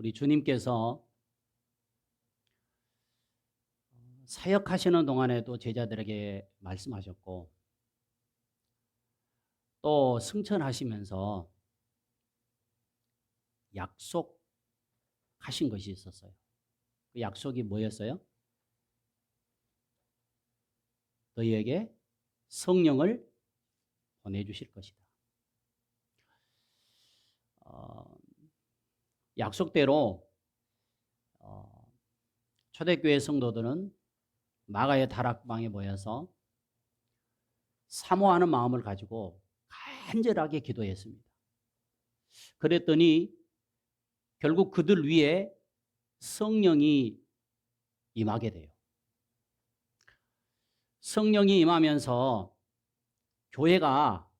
우리 주님께서 사역하시는 동안에도 제자들에게 말씀하셨고 또 승천하시면서 약속하신 것이 있었어요. 그 약속이 뭐였어요? 너희에게 성령을 보내주실 것이다. 약속대로 초대교회 성도들은 마가의 다락방에 모여서 사모하는 마음을 가지고 간절하게 기도했습니다. 그랬더니 결국 그들 위에 성령이 임하게 돼요. 성령이 임하면서 교회가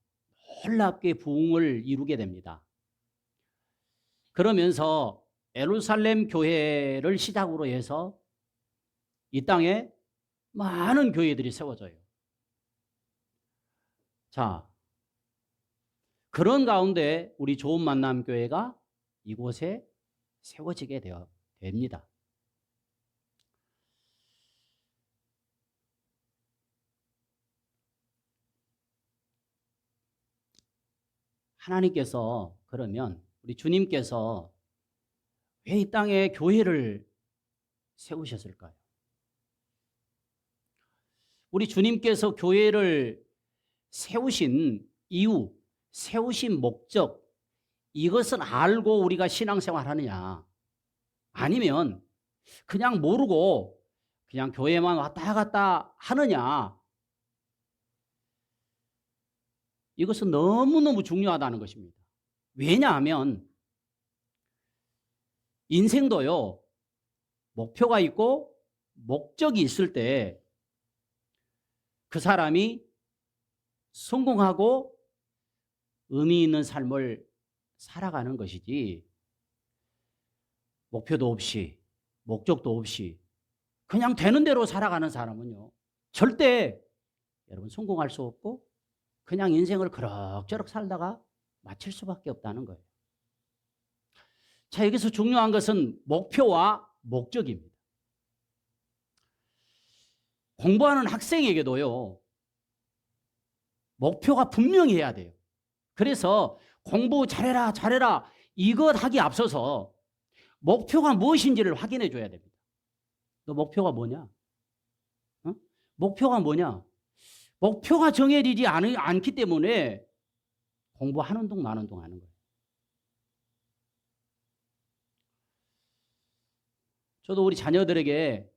놀랍게 부흥을 이루게 됩니다. 그러면서 예루살렘 교회를 시작으로 해서 이 땅에 많은 교회들이 세워져요. 자, 그런 가운데 우리 좋은 만남 교회가 이곳에 세워지게 됩니다. 하나님께서 그러면 우리 주님께서 왜 이 땅에 교회를 세우셨을까요? 우리 주님께서 교회를 세우신 이유, 세우신 목적, 이것은 알고 우리가 신앙생활 하느냐? 아니면 그냥 모르고 그냥 교회만 왔다 갔다 하느냐? 이것은 너무너무 중요하다는 것입니다. 왜냐하면 인생도요, 목표가 있고 목적이 있을 때 그 사람이 성공하고 의미 있는 삶을 살아가는 것이지, 목표도 없이 목적도 없이 그냥 되는 대로 살아가는 사람은요, 절대 여러분 성공할 수 없고 그냥 인생을 그럭저럭 살다가 마칠 수밖에 없다는 거예요. 자, 여기서 중요한 것은 목표와 목적입니다. 공부하는 학생에게도요, 목표가 분명히 해야 돼요. 그래서 공부 잘해라 잘해라 이것 하기 앞서서 목표가 무엇인지를 확인해 줘야 됩니다. 너 목표가 뭐냐? 목표가 뭐냐? 목표가 정해지지 않기 때문에 공부하는 동 마는 동 하는 거예요. 저도 우리 자녀들에게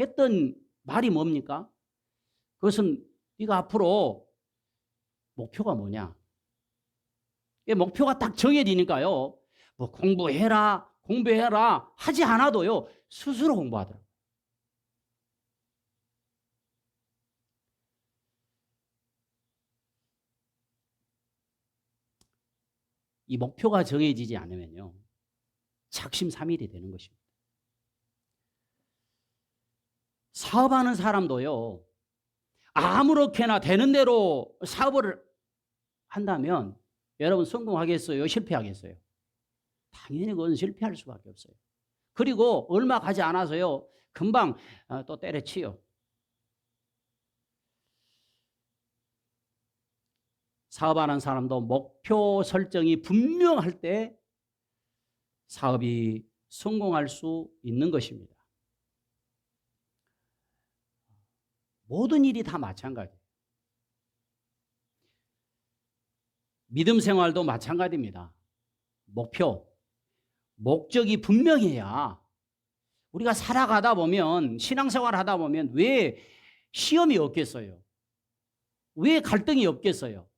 했던 말이 뭡니까? 그것은 네가 앞으로 목표가 뭐냐? 목표가 딱 정해지니까요, 뭐 공부해라 하지 않아도요, 스스로 공부하더라고요. 이 목표가 정해지지 않으면요, 작심삼일이 되는 것입니다. 사업하는 사람도요, 아무렇게나 되는 대로 사업을 한다면 여러분 성공하겠어요? 실패하겠어요? 당연히 그건 실패할 수밖에 없어요. 그리고 얼마 가지 않아서요, 금방 또 때려치요. 사업하는 사람도 목표 설정이 분명할 때 사업이 성공할 수 있는 것입니다. 모든 일이 다 마찬가지예요. 믿음 생활도 마찬가지입니다. 목표, 목적이 분명해야 우리가 살아가다 보면, 신앙생활 하다 보면 왜 시험이 없겠어요? 왜 갈등이 없겠어요?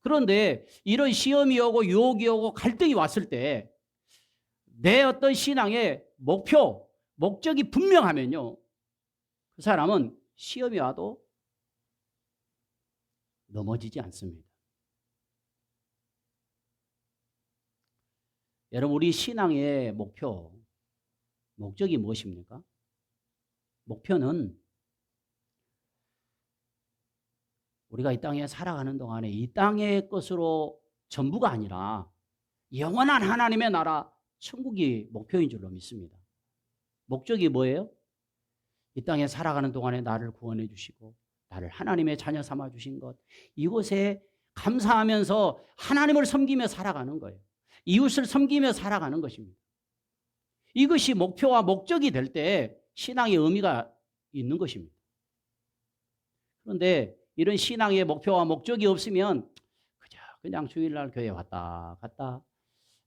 그런데 이런 시험이 오고 유혹이 오고 갈등이 왔을 때 내 어떤 신앙의 목표, 목적이 분명하면요, 그 사람은 시험이 와도 넘어지지 않습니다. 여러분, 우리 신앙의 목표, 목적이 무엇입니까? 목표는 우리가 이 땅에 살아가는 동안에 이 땅의 것으로 전부가 아니라 영원한 하나님의 나라, 천국이 목표인 줄로 믿습니다. 목적이 뭐예요? 이 땅에 살아가는 동안에 나를 구원해 주시고 나를 하나님의 자녀 삼아 주신 것, 이곳에 감사하면서 하나님을 섬기며 살아가는 거예요. 이웃을 섬기며 살아가는 것입니다. 이것이 목표와 목적이 될 때 신앙의 의미가 있는 것입니다. 그런데 이런 신앙의 목표와 목적이 없으면 그냥 주일날 교회 왔다 갔다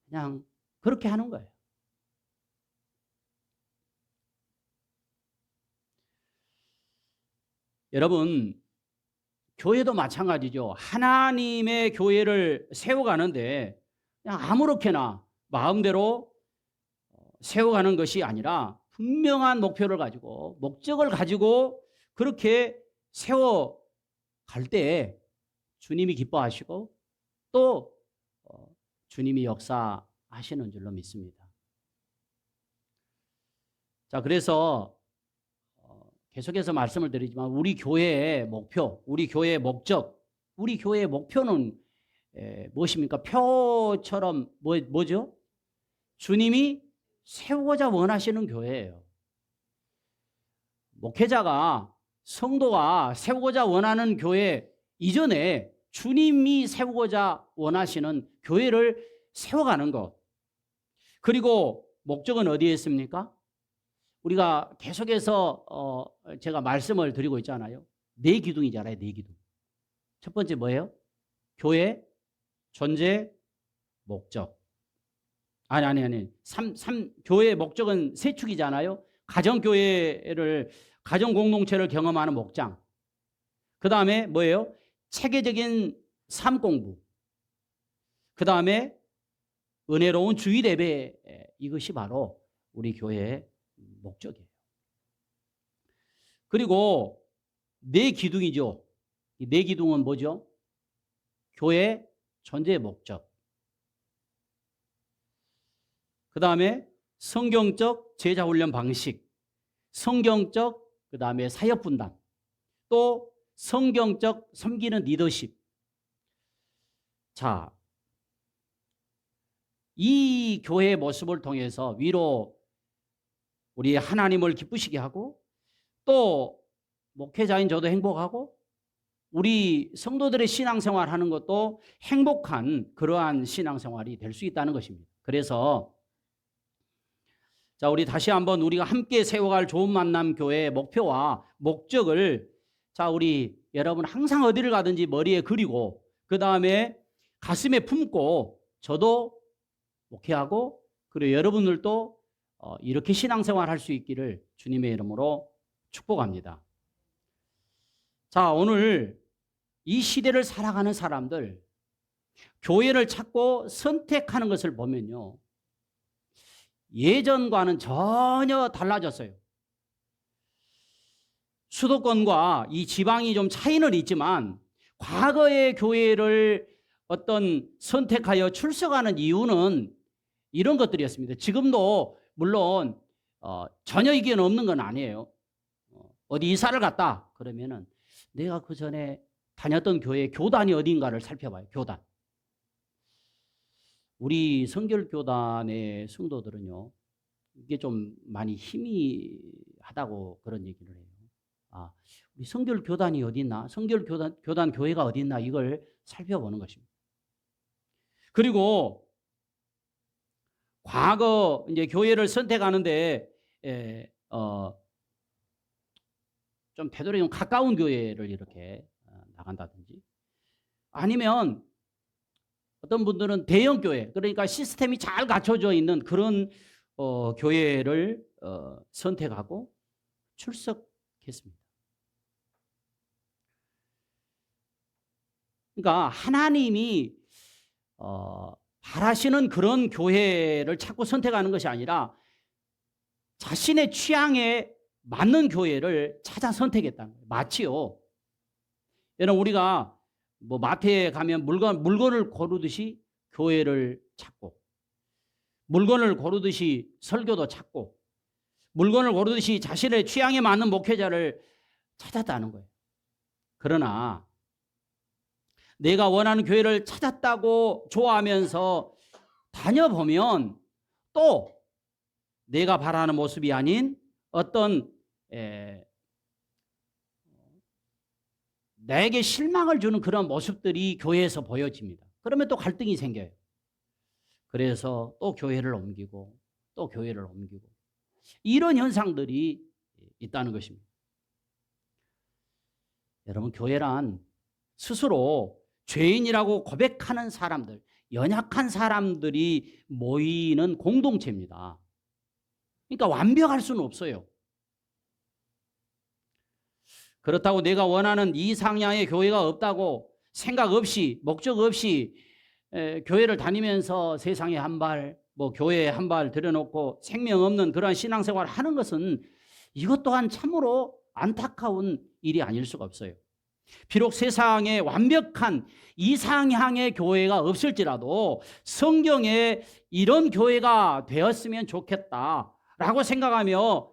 그냥 그렇게 하는 거예요. 여러분, 교회도 마찬가지죠. 하나님의 교회를 세워가는데 그냥 아무렇게나 마음대로 세워가는 것이 아니라 분명한 목표를 가지고 목적을 가지고 그렇게 세워갈 때 주님이 기뻐하시고 또 주님이 역사하시는 줄로 믿습니다. 자, 그래서 계속해서 말씀을 드리지만 우리 교회의 목표, 우리 교회의 목적, 우리 교회의 목표는 무엇입니까? 표처럼 뭐죠? 주님이 세우고자 원하시는 교회예요. 목회자가 성도가 세우고자 원하는 교회 이전에 주님이 세우고자 원하시는 교회를 세워가는 것. 그리고 목적은 어디에 있습니까? 우리가 계속해서 제가 말씀을 드리고 있잖아요. 네 기둥이잖아요. 네 기둥. 첫 번째 뭐예요? 교회, 존재, 목적. 아니. 교회의 목적은 세 축이잖아요. 가정교회를, 가정공동체를 경험하는 목장. 그 다음에 뭐예요? 체계적인 삶 공부. 그 다음에 은혜로운 주일 예배. 이것이 바로 우리 교회의 목적이에요. 그리고 네 기둥이죠. 이 네 기둥은 뭐죠? 교회, 존재의 목적. 그 다음에 성경적 제자훈련 방식, 성경적 그 다음에 사역분담, 또 성경적 섬기는 리더십. 자, 이 교회의 모습을 통해서 위로 우리 하나님을 기쁘시게 하고 또 목회자인 저도 행복하고 우리 성도들의 신앙생활 하는 것도 행복한 그러한 신앙생활이 될 수 있다는 것입니다. 그래서 자, 우리 다시 한번 우리가 함께 세워갈 좋은 만남 교회의 목표와 목적을 자, 우리 여러분 항상 어디를 가든지 머리에 그리고 그 다음에 가슴에 품고 저도 목회하고 그리고 여러분들도 이렇게 신앙생활 할 수 있기를 주님의 이름으로 축복합니다. 자, 오늘 이 시대를 살아가는 사람들 교회를 찾고 선택하는 것을 보면요. 예전과는 전혀 달라졌어요. 수도권과 이 지방이 좀 차이는 있지만 과거의 교회를 어떤 선택하여 출석하는 이유는 이런 것들이었습니다. 지금도 물론 전혀 이견 없는 건 아니에요. 어디 이사를 갔다 그러면은 내가 그 전에 다녔던 교회 교단이 어딘가를 살펴봐요. 교단. 우리 성결교단의 성도들은요, 이게 좀 많이 희미하다고 그런 얘기를 해요. 아, 우리 성결교단이 어디 있나? 성결교단 교회가 어디 있나? 이걸 살펴보는 것입니다. 그리고 과거 이제 교회를 선택하는데 좀 되도록 좀 가까운 교회를 이렇게 나간다든지 아니면 어떤 분들은 대형 교회, 그러니까 시스템이 잘 갖춰져 있는 그런 교회를 선택하고 출석했습니다. 그러니까 하나님이 바라시는 그런 교회를 찾고 선택하는 것이 아니라 자신의 취향에 맞는 교회를 찾아 선택했다는 거예요. 마치요. 여러분 우리가 뭐 마트에 가면 물건을 고르듯이 교회를 찾고 물건을 고르듯이 설교도 찾고 물건을 고르듯이 자신의 취향에 맞는 목회자를 찾았다는 거예요. 그러나 내가 원하는 교회를 찾았다고 좋아하면서 다녀보면 또 내가 바라는 모습이 아닌 어떤 내게 실망을 주는 그런 모습들이 교회에서 보여집니다. 그러면 또 갈등이 생겨요. 그래서 또 교회를 옮기고 또 교회를 옮기고 이런 현상들이 있다는 것입니다. 여러분, 교회란 스스로 죄인이라고 고백하는 사람들, 연약한 사람들이 모이는 공동체입니다. 그러니까 완벽할 수는 없어요. 그렇다고 내가 원하는 이상향의 교회가 없다고 생각 없이, 목적 없이 교회를 다니면서 세상에 한 발, 교회에 한 발 들여놓고 생명 없는 그런 신앙생활을 하는 것은 이것 또한 참으로 안타까운 일이 아닐 수가 없어요. 비록 세상에 완벽한 이상향의 교회가 없을지라도 성경에 이런 교회가 되었으면 좋겠다라고 생각하며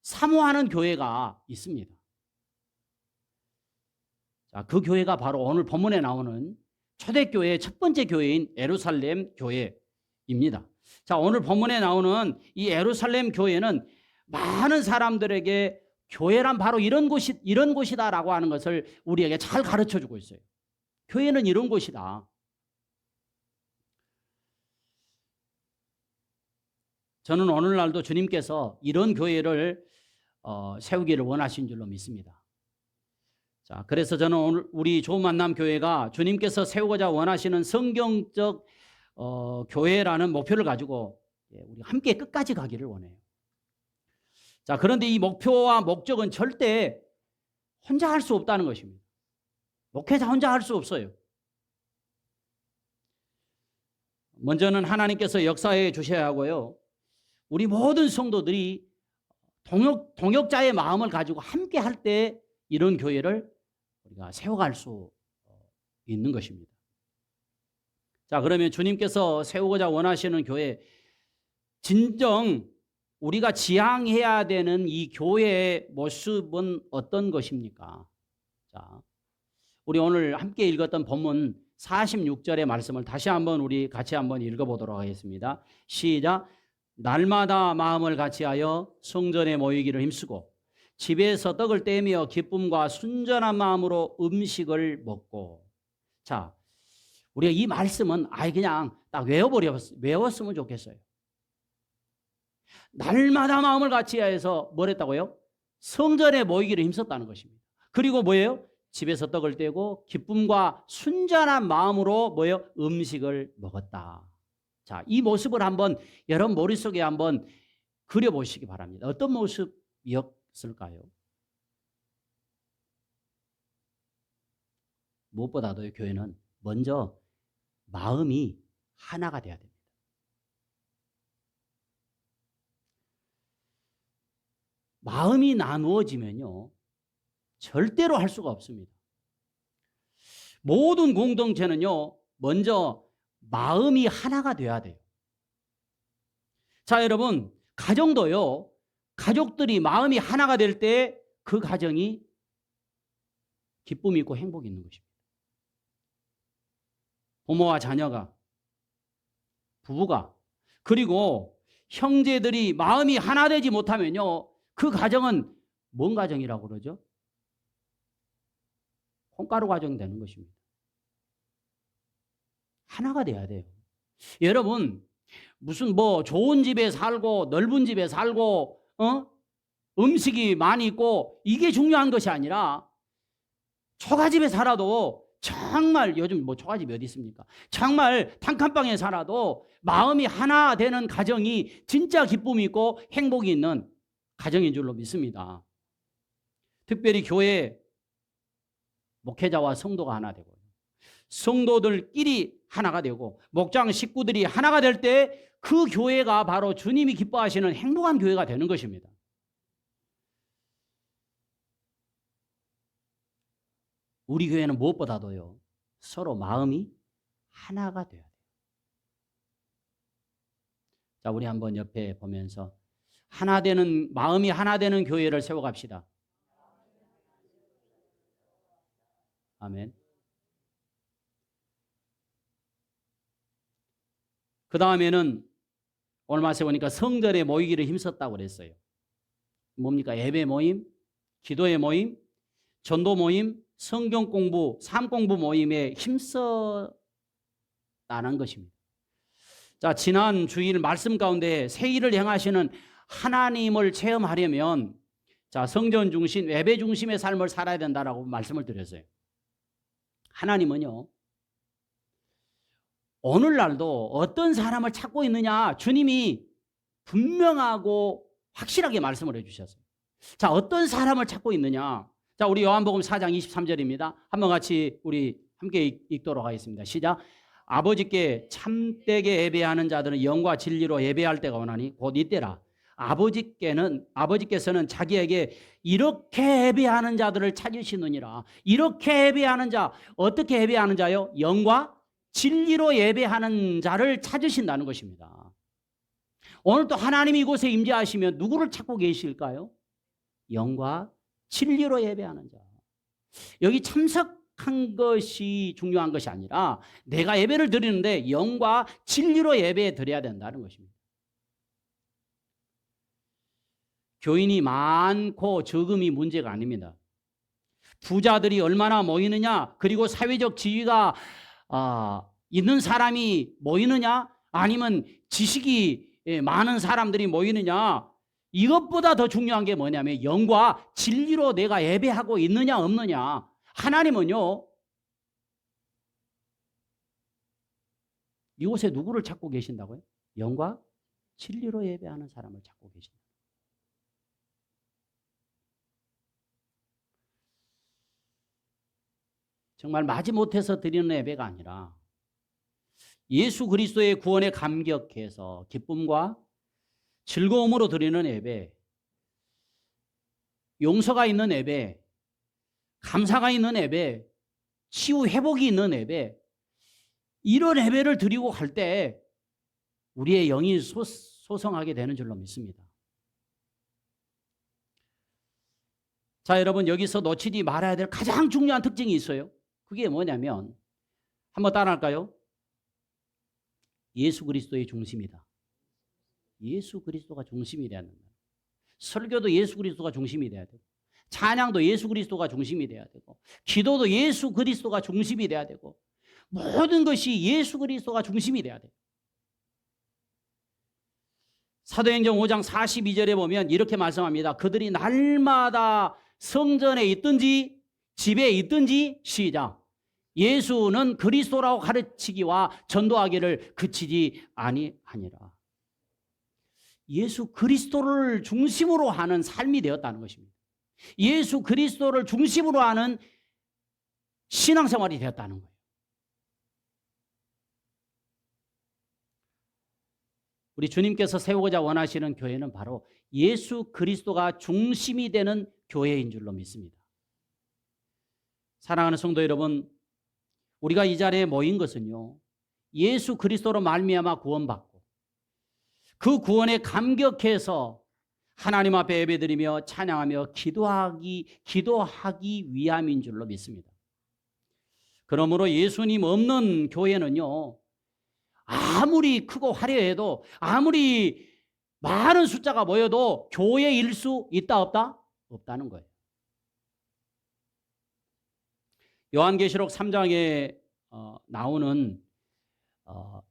사모하는 교회가 있습니다. 자, 그 교회가 바로 오늘 본문에 나오는 초대교회의 첫 번째 교회인 예루살렘 교회입니다. 자, 오늘 본문에 나오는 이 예루살렘 교회는 많은 사람들에게 교회란 바로 이런 곳이다라고 하는 것을 우리에게 잘 가르쳐 주고 있어요. 교회는 이런 곳이다. 저는 오늘날도 주님께서 이런 교회를 세우기를 원하신 줄로 믿습니다. 자, 그래서 저는 오늘 우리 좋은 만남 교회가 주님께서 세우고자 원하시는 성경적 교회라는 목표를 가지고 우리 함께 끝까지 가기를 원해요. 자, 그런데 이 목표와 목적은 절대 혼자 할 수 없다는 것입니다. 목회자 혼자 할 수 없어요. 먼저는 하나님께서 역사해 주셔야 하고요. 우리 모든 성도들이 동역자의 마음을 가지고 함께 할 때 이런 교회를 우리가 세워갈 수 있는 것입니다. 자, 그러면 주님께서 세우고자 원하시는 교회, 진정 우리가 지향해야 되는 이 교회의 모습은 어떤 것입니까? 자, 우리 오늘 함께 읽었던 본문 46절의 말씀을 다시 한번 우리 같이 한번 읽어보도록 하겠습니다. 시작. 날마다 마음을 같이하여 성전에 모이기를 힘쓰고 집에서 떡을 떼며 기쁨과 순전한 마음으로 음식을 먹고. 자, 우리가 이 말씀은 그냥 딱 외웠으면 좋겠어요. 날마다 마음을 같이하여서 뭘 했다고요? 성전에 모이기를 힘썼다는 것입니다. 그리고 뭐예요? 집에서 떡을 떼고 기쁨과 순전한 마음으로 뭐예요? 음식을 먹었다. 자, 이 모습을 한번 여러분 머릿속에 한번 그려보시기 바랍니다. 어떤 모습이었을까요? 무엇보다도 교회는 먼저 마음이 하나가 돼야 됩니다. 마음이 나누어지면요, 절대로 할 수가 없습니다. 모든 공동체는요, 먼저 마음이 하나가 돼야 돼요. 자, 여러분, 가정도요, 가족들이 마음이 하나가 될 때 그 가정이 기쁨이 있고 행복이 있는 것입니다. 부모와 자녀가, 부부가, 그리고 형제들이 마음이 하나 되지 못하면요, 그 가정은 뭔 가정이라고 그러죠? 콩가루 가정이 되는 것입니다. 하나가 돼야 돼요. 여러분, 무슨 좋은 집에 살고 넓은 집에 살고 음식이 많이 있고 이게 중요한 것이 아니라 초가집에 살아도 정말 요즘 초가집이 어디 있습니까? 정말 단칸방에 살아도 마음이 하나 되는 가정이 진짜 기쁨이 있고 행복이 있는 가정인 줄로 믿습니다. 특별히 교회 목회자와 성도가 하나 되고 성도들끼리 하나가 되고 목장 식구들이 하나가 될 때 그 교회가 바로 주님이 기뻐하시는 행복한 교회가 되는 것입니다. 우리 교회는 무엇보다도요, 서로 마음이 하나가 돼야 돼요. 자, 우리 한번 옆에 보면서 마음이 하나 되는 교회를 세워갑시다. 아멘. 그 다음에는 오늘 말씀에 보니까 성전에 모이기를 힘썼다고 그랬어요. 뭡니까? 예배 모임, 기도의 모임, 전도 모임, 성경 공부, 삶 공부 모임에 힘썼다는 것입니다. 자, 지난 주일 말씀 가운데 새 일을 행하시는 하나님을 체험하려면 자, 성전 중심, 예배 중심의 삶을 살아야 된다라고 말씀을 드렸어요. 하나님은요, 오늘날도 어떤 사람을 찾고 있느냐 주님이 분명하고 확실하게 말씀을 해주셨어요. 자, 어떤 사람을 찾고 있느냐. 자, 우리 요한복음 4장 23절입니다. 한번 같이 우리 함께 읽도록 하겠습니다. 시작. 아버지께 참되게 예배하는 자들은 영과 진리로 예배할 때가 오나니 곧 이때라. 아버지께서는 자기에게 이렇게 예배하는 자들을 찾으시느니라. 이렇게 예배하는 자, 어떻게 예배하는 자요? 영과 진리로 예배하는 자를 찾으신다는 것입니다. 오늘 또 하나님이 이곳에 임재하시면 누구를 찾고 계실까요? 영과 진리로 예배하는 자. 여기 참석한 것이 중요한 것이 아니라 내가 예배를 드리는데 영과 진리로 예배 드려야 된다는 것입니다. 교인이 많고 적음이 문제가 아닙니다. 부자들이 얼마나 모이느냐, 그리고 사회적 지위가 있는 사람이 모이느냐, 아니면 지식이 많은 사람들이 모이느냐, 이것보다 더 중요한 게 뭐냐면 영과 진리로 내가 예배하고 있느냐 없느냐. 하나님은요, 이곳에 누구를 찾고 계신다고요? 영과 진리로 예배하는 사람을 찾고 계신다. 정말 마지못해서 드리는 예배가 아니라 예수 그리스도의 구원에 감격해서 기쁨과 즐거움으로 드리는 예배, 용서가 있는 예배, 감사가 있는 예배, 치유 회복이 있는 예배, 이런 예배를 드리고 갈 때 우리의 영이 소성하게 되는 줄로 믿습니다. 자, 여러분, 여기서 놓치지 말아야 될 가장 중요한 특징이 있어요. 그게 뭐냐면 한번 따라할까요? 예수 그리스도의 중심이다. 예수 그리스도가 중심이 돼야 된다. 설교도 예수 그리스도가 중심이 돼야 되고, 찬양도 예수 그리스도가 중심이 돼야 되고, 기도도 예수 그리스도가 중심이 돼야 되고, 모든 것이 예수 그리스도가 중심이 돼야 돼요. 사도행전 5장 42절에 보면 이렇게 말씀합니다. 그들이 날마다 성전에 있든지 집에 있든지 시작. 예수는 그리스도라고 가르치기와 전도하기를 그치지 아니하니라. 예수 그리스도를 중심으로 하는 삶이 되었다는 것입니다. 예수 그리스도를 중심으로 하는 신앙생활이 되었다는 거예요. 우리 주님께서 세우고자 원하시는 교회는 바로 예수 그리스도가 중심이 되는 교회인 줄로 믿습니다. 사랑하는 성도 여러분, 우리가 이 자리에 모인 것은요, 예수 그리스도로 말미암아 구원받고 그 구원에 감격해서 하나님 앞에 예배드리며 찬양하며 기도하기 위함인 줄로 믿습니다. 그러므로 예수님 없는 교회는요, 아무리 크고 화려해도, 아무리 많은 숫자가 모여도 교회일 수 있다 없다? 없다는 거예요. 요한계시록 3장에 나오는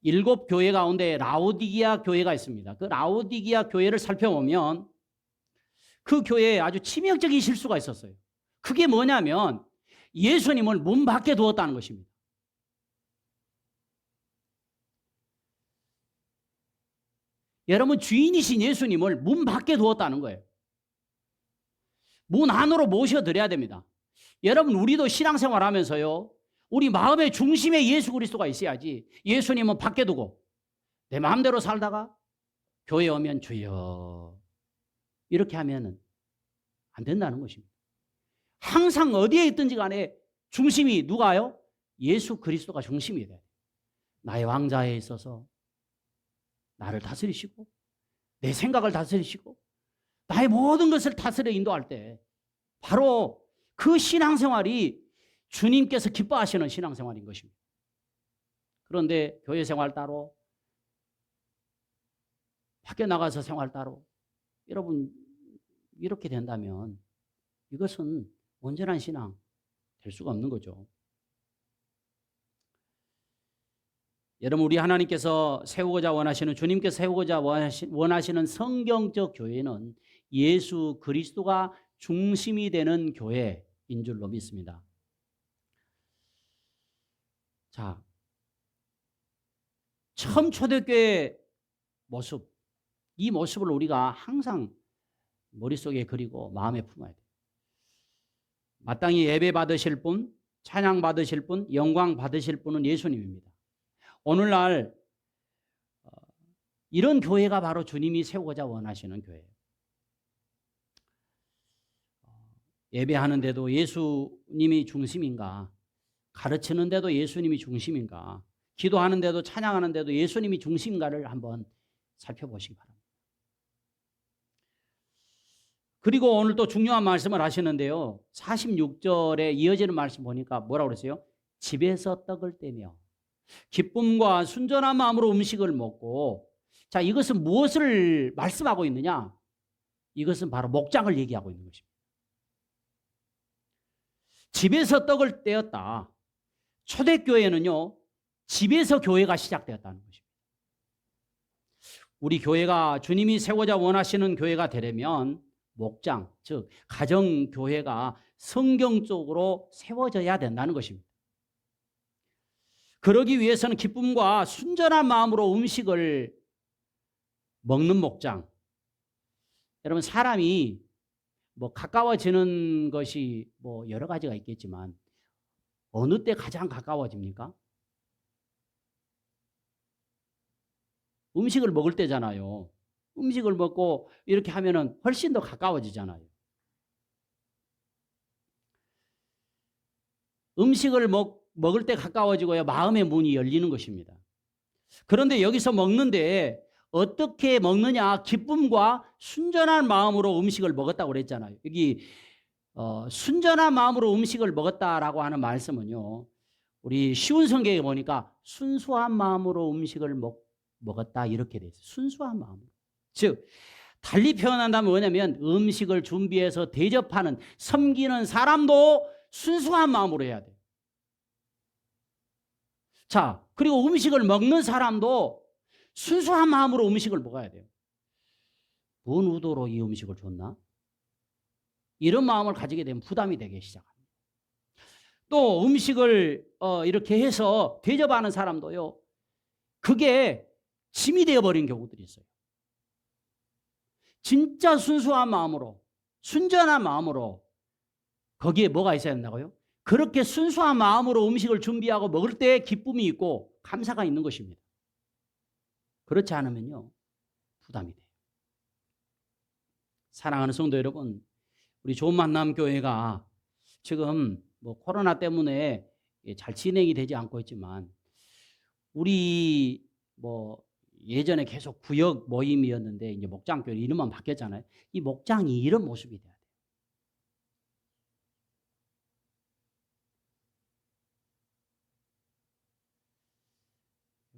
7교회 가운데 라오디게아 교회가 있습니다. 그 라오디게아 교회를 살펴보면 그 교회에 아주 치명적인 실수가 있었어요. 그게 뭐냐면 예수님을 문 밖에 두었다는 것입니다. 여러분, 주인이신 예수님을 문 밖에 두었다는 거예요. 문 안으로 모셔드려야 됩니다. 여러분, 우리도 신앙생활 하면서요, 우리 마음의 중심에 예수 그리스도가 있어야지 예수님은 밖에 두고 내 마음대로 살다가 교회 오면 주여 이렇게 하면 안 된다는 것입니다. 항상 어디에 있든지 간에 중심이 누가요? 예수 그리스도가 중심이 돼요. 나의 왕자에 있어서 나를 다스리시고 내 생각을 다스리시고 나의 모든 것을 다스려 인도할 때 바로 그 신앙생활이 주님께서 기뻐하시는 신앙생활인 것입니다. 그런데 교회 생활 따로, 밖에 나가서 생활 따로. 여러분 이렇게 된다면 이것은 온전한 신앙 될 수가 없는 거죠. 여러분 우리 하나님께서 세우고자 원하시는, 주님께서 세우고자 원하시는 성경적 교회는 예수 그리스도가 중심이 되는 교회인 줄로 믿습니다. 자, 처음 초대교회 모습, 이 모습을 우리가 항상 머릿속에 그리고 마음에 품어야 돼요. 마땅히 예배 받으실 분, 찬양 받으실 분, 영광 받으실 분은 예수님입니다. 오늘날 이런 교회가 바로 주님이 세우고자 원하시는 교회예요. 예배하는데도 예수님이 중심인가? 가르치는데도 예수님이 중심인가? 기도하는데도 찬양하는데도 예수님이 중심인가를 한번 살펴보시기 바랍니다. 그리고 오늘 또 중요한 말씀을 하시는데요. 46절에 이어지는 말씀 보니까 뭐라고 그랬어요? 집에서 떡을 떼며 기쁨과 순전한 마음으로 음식을 먹고. 자, 이것은 무엇을 말씀하고 있느냐? 이것은 바로 목장을 얘기하고 있는 것입니다. 집에서 떡을 떼었다. 초대교회는요, 집에서 교회가 시작되었다는 것입니다. 우리 교회가 주님이 세우고자 원하시는 교회가 되려면 목장, 즉 가정교회가 성경적으로 세워져야 된다는 것입니다. 그러기 위해서는 기쁨과 순전한 마음으로 음식을 먹는 목장. 여러분 사람이 뭐 가까워지는 것이 뭐 여러 가지가 있겠지만 어느 때 가장 가까워집니까? 음식을 먹을 때잖아요. 음식을 먹고 이렇게 하면은 훨씬 더 가까워지잖아요. 음식을 먹을 때 가까워지고요, 마음의 문이 열리는 것입니다. 그런데 여기서 먹는데 어떻게 먹느냐? 기쁨과 순전한 마음으로 음식을 먹었다고 그랬잖아요. 여기 순전한 마음으로 음식을 먹었다라고 하는 말씀은요, 우리 쉬운 성경에 보니까 순수한 마음으로 음식을 먹었다 이렇게 돼 있어요. 순수한 마음으로. 즉 달리 표현한다면 뭐냐면 음식을 준비해서 대접하는, 섬기는 사람도 순수한 마음으로 해야 돼요. 자, 그리고 음식을 먹는 사람도 순수한 마음으로 음식을 먹어야 돼요. 뭔 의도로 이 음식을 줬나? 이런 마음을 가지게 되면 부담이 되기 시작합니다. 또 음식을 이렇게 해서 대접하는 사람도요, 그게 짐이 되어버린 경우들이 있어요. 진짜 순수한 마음으로, 순전한 마음으로, 거기에 뭐가 있어야 된다고요? 그렇게 순수한 마음으로 음식을 준비하고 먹을 때 기쁨이 있고 감사가 있는 것입니다. 그렇지 않으면요, 부담이 돼요. 사랑하는 성도 여러분, 우리 좋은 만남 교회가 지금 뭐 코로나 때문에 잘 진행이 되지 않고 있지만, 우리 뭐 예전에 계속 구역 모임이었는데 이제 목장교회 이름만 바뀌었잖아요. 이 목장이 이런 모습이 돼야 돼요.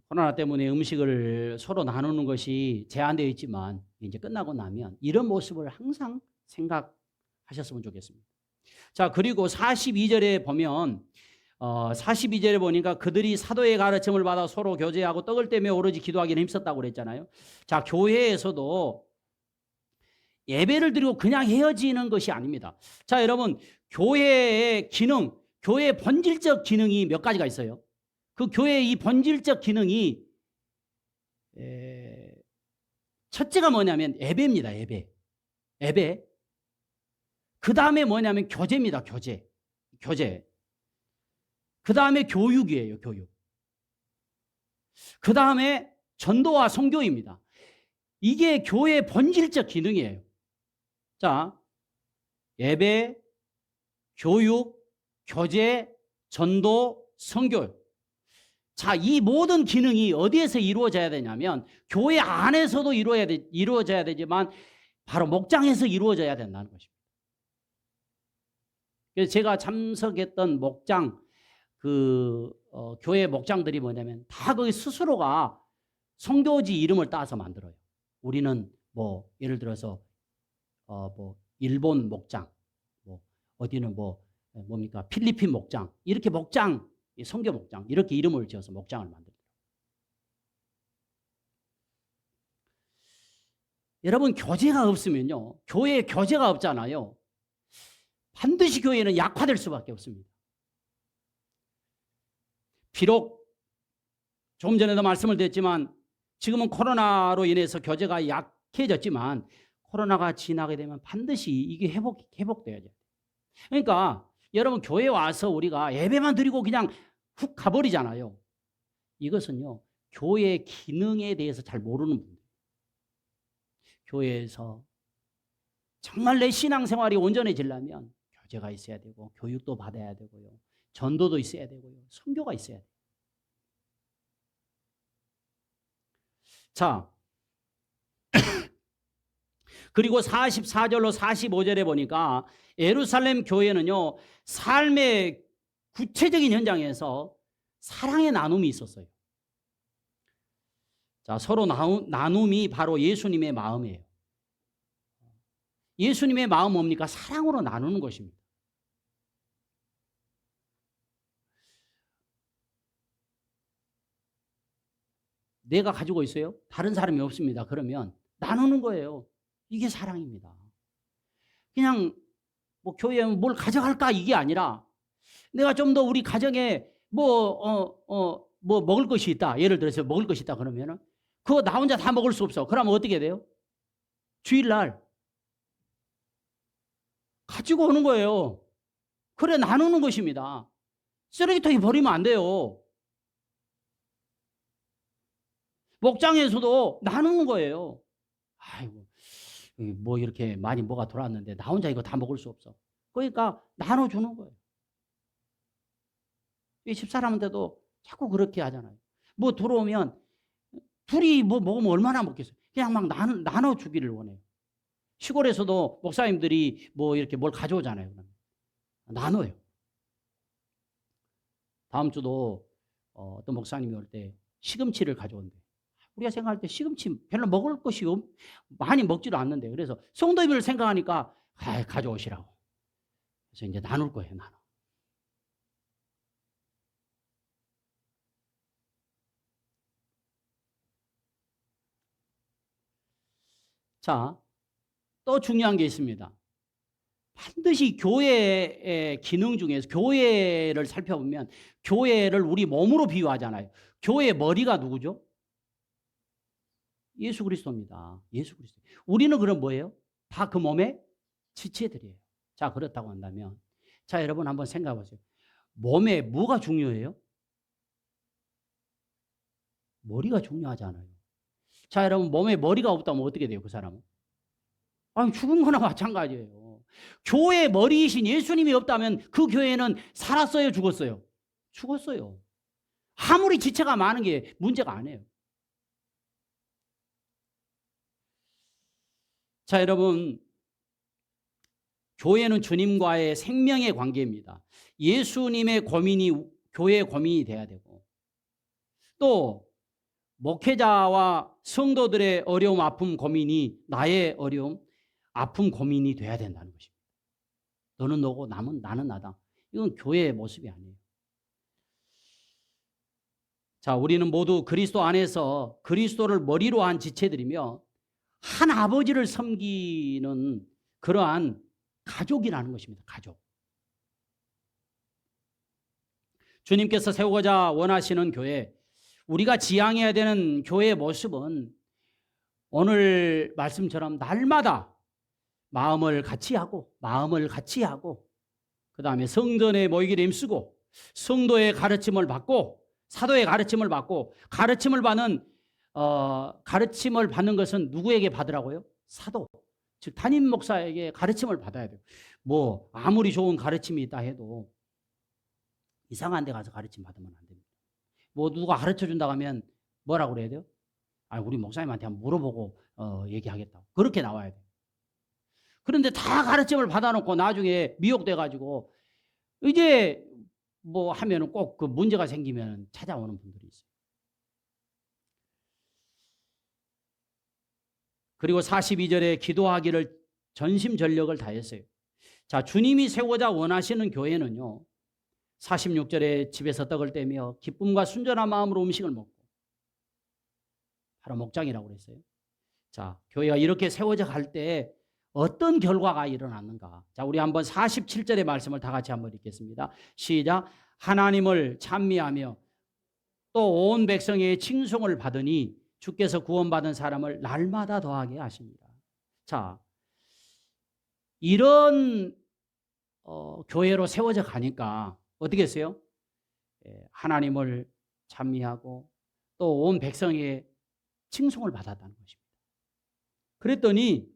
코로나 때문에 음식을 서로 나누는 것이 제한되어 있지만 이제 끝나고 나면 이런 모습을 항상 생각하셨으면 좋겠습니다. 자, 그리고 42절에 보면 42절에 보니까 그들이 사도의 가르침을 받아 서로 교제하고 떡을 떼며 오로지 기도하기는 힘썼다고 그랬잖아요. 자, 교회에서도 예배를 드리고 그냥 헤어지는 것이 아닙니다. 자, 여러분, 교회의 기능, 교회의 본질적 기능이 몇 가지가 있어요. 그 교회의 이 본질적 기능이 첫째가 뭐냐면 예배입니다. 예배. 그 다음에 뭐냐면 교제입니다. 교제. 그 다음에 교육이에요. 교육. 그 다음에 전도와 선교입니다. 이게 교회의 본질적 기능이에요. 자, 예배, 교육, 교제, 전도, 선교. 자, 이 모든 기능이 어디에서 이루어져야 되냐면 교회 안에서도 이루어져야 되지만 바로 목장에서 이루어져야 된다는 것입니다. 그래서 제가 참석했던 목장, 교회 목장들이 뭐냐면 다 거기 스스로가 선교지 이름을 따서 만들어요. 우리는 뭐 예를 들어서 뭐 일본 목장, 뭐 어디는 뭐 뭡니까 필리핀 목장, 이렇게 목장, 선교 목장 이렇게 이름을 지어서 목장을 만들어요. 여러분 교제가 없으면요, 교회에 교제가 없잖아요. 반드시 교회는 약화될 수밖에 없습니다. 비록 조금 전에도 말씀을 드렸지만 지금은 코로나로 인해서 교제가 약해졌지만 코로나가 지나게 되면 반드시 이게 회복돼야 돼요. 그러니까 여러분 교회 와서 우리가 예배만 드리고 그냥 훅 가버리잖아요. 이것은요, 교회의 기능에 대해서 잘 모르는 분들. 교회에서 정말 내 신앙생활이 온전해지려면 교제가 있어야 되고 교육도 받아야 되고요. 전도도 있어야 되고요. 선교가 있어야 돼요. 자, 그리고 44절로 45절에 보니까 예루살렘 교회는요, 삶의 구체적인 현장에서 사랑의 나눔이 있었어요. 자, 서로 나눔이 바로 예수님의 마음이에요. 예수님의 마음 뭡니까? 사랑으로 나누는 것입니다. 내가 가지고 있어요? 다른 사람이 없습니다. 그러면 나누는 거예요. 이게 사랑입니다. 그냥 뭐 교회에 뭘 가져갈까 이게 아니라 내가 좀 더 우리 가정에 뭐 먹을 것이 있다. 예를 들어서 먹을 것이 있다 그러면은 그거 나 혼자 다 먹을 수 없어. 그러면 어떻게 돼요? 주일날 가지고 오는 거예요. 그래 나누는 것입니다. 쓰레기통에 버리면 안 돼요. 목장에서도 나누는 거예요. 아이고, 뭐 이렇게 많이 뭐가 돌아왔는데 나 혼자 이거 다 먹을 수 없어. 그러니까 나눠주는 거예요. 이 집사람한테도 자꾸 그렇게 하잖아요. 뭐 들어오면 둘이 뭐 먹으면 얼마나 먹겠어요. 그냥 막 나눠주기를 원해요. 시골에서도 목사님들이 뭐 이렇게 뭘 가져오잖아요. 나눠요. 다음 주도 어떤 목사님이 올 때 시금치를 가져온대. 우리가 생각할 때 시금치 별로 먹을 것이 많이 먹지도 않는데, 그래서 성도님을 생각하니까 가져오시라고. 그래서 이제 나눌 거예요. 나눠. 자, 또 중요한 게 있습니다. 반드시 교회의 기능 중에서 교회를 살펴보면 교회를 우리 몸으로 비유하잖아요. 교회의 머리가 누구죠? 예수 그리스도입니다. 예수 그리스도. 우리는 그럼 뭐예요? 다 그 몸의 지체들이에요. 자, 그렇다고 한다면 자, 여러분 한번 생각해 보세요. 몸에 뭐가 중요해요? 머리가 중요하잖아요. 자, 여러분 몸에 머리가 없다면 어떻게 돼요? 그 사람은? 아니, 죽은 거나 마찬가지예요. 교회의 머리이신 예수님이 없다면 그 교회는 살았어요? 죽었어요? 죽었어요. 아무리 지체가 많은 게 문제가 아니에요. 자, 여러분, 교회는 주님과의 생명의 관계입니다. 예수님의 고민이 교회의 고민이 돼야 되고, 또 목회자와 성도들의 어려움, 아픔, 고민이 나의 어려움, 아픔, 고민이 돼야 된다는 것입니다. 너는 너고 나는 나다. 이건 교회의 모습이 아니에요. 자, 우리는 모두 그리스도 안에서 그리스도를 머리로 한 지체들이며 한 아버지를 섬기는 그러한 가족이라는 것입니다. 가족. 주님께서 세우고자 원하시는 교회, 우리가 지향해야 되는 교회의 모습은 오늘 말씀처럼 날마다 마음을 같이 하고 그 다음에 성전에 모이기를 힘쓰고 성도의 가르침을 받고 사도의 가르침을 받고 가르침을 받는 것은 누구에게 받으라고요? 사도, 즉 담임 목사에게 가르침을 받아야 돼요. 뭐 아무리 좋은 가르침이 있다 해도 이상한 데 가서 가르침 받으면 안 됩니다. 뭐 누가 가르쳐 준다고 하면 뭐라고 그래야 돼요? 우리 목사님한테 한번 물어보고 얘기하겠다고. 그렇게 나와야 돼요. 그런데 다 가르침을 받아놓고 나중에 미혹돼가지고 이제 뭐 하면은 꼭 그 문제가 생기면 찾아오는 분들이 있어요. 그리고 42절에 기도하기를 전심전력을 다했어요. 자, 주님이 세우고자 원하시는 교회는요, 46절에 집에서 떡을 떼며 기쁨과 순전한 마음으로 음식을 먹고, 바로 목장이라고 그랬어요. 자, 교회가 이렇게 세워져 갈 때 어떤 결과가 일어났는가? 자, 우리 한번 47절의 말씀을 다 같이 한번 읽겠습니다. 시작. 하나님을 찬미하며 또 온 백성의 칭송을 받으니 주께서 구원받은 사람을 날마다 더하게 하십니다. 자, 이런 교회로 세워져 가니까 어떻게 했어요? 하나님을 찬미하고 또 온 백성의 칭송을 받았다는 것입니다. 그랬더니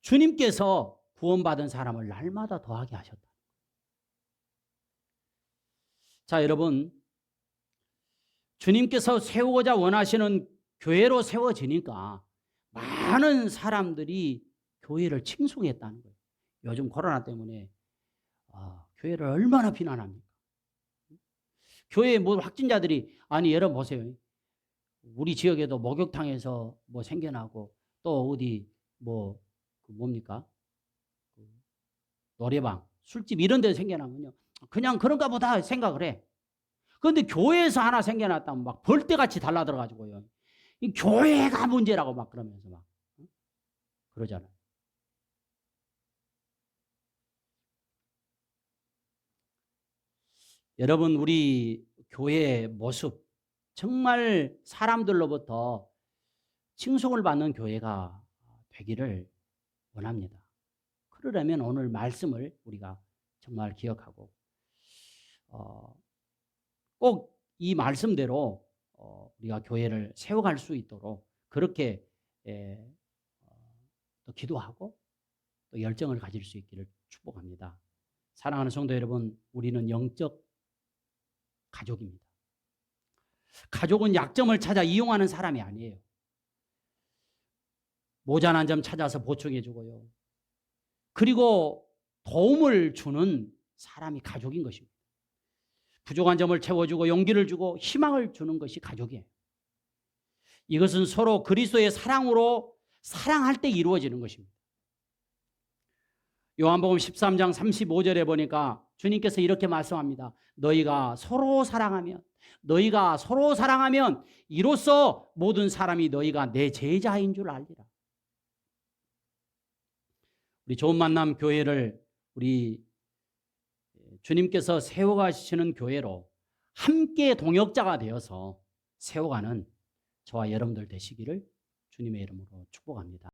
주님께서 구원받은 사람을 날마다 더하게 하셨다. 자, 여러분, 주님께서 세우고자 원하시는 교회로 세워지니까 많은 사람들이 교회를 칭송했다는 거예요. 요즘 코로나 때문에 교회를 얼마나 비난합니까? 교회에 뭐 확진자들이, 아니 여러분 보세요. 우리 지역에도 목욕탕에서 뭐 생겨나고 또 어디 뭡니까? 노래방, 술집 이런 데 생겨나면요, 그냥 그런가 보다 생각을 해. 그런데 교회에서 하나 생겨났다면 막 벌떼같이 달라들어가지고요, 이 교회가 문제라고 막 그러면서 막 그러잖아요. 여러분, 우리 교회의 모습 정말 사람들로부터 칭송을 받는 교회가 되기를 원합니다. 그러려면 오늘 말씀을 우리가 정말 기억하고 꼭 이 말씀대로 우리가 교회를 세워갈 수 있도록 그렇게 또 기도하고 또 열정을 가질 수 있기를 축복합니다. 사랑하는 성도 여러분, 우리는 영적 가족입니다. 가족은 약점을 찾아 이용하는 사람이 아니에요. 모자란 점 찾아서 보충해 주고요, 그리고 도움을 주는 사람이 가족인 것입니다. 부족한 점을 채워주고 용기를 주고 희망을 주는 것이 가족이에요. 이것은 서로 그리스도의 사랑으로 사랑할 때 이루어지는 것입니다. 요한복음 13장 35절에 보니까 주님께서 이렇게 말씀합니다. 너희가 서로 사랑하면 이로써 모든 사람이 너희가 내 제자인 줄 알리라. 우리 좋은 만남 교회를 우리 주님께서 세워가시는 교회로 함께 동역자가 되어서 세워가는 저와 여러분들 되시기를 주님의 이름으로 축복합니다.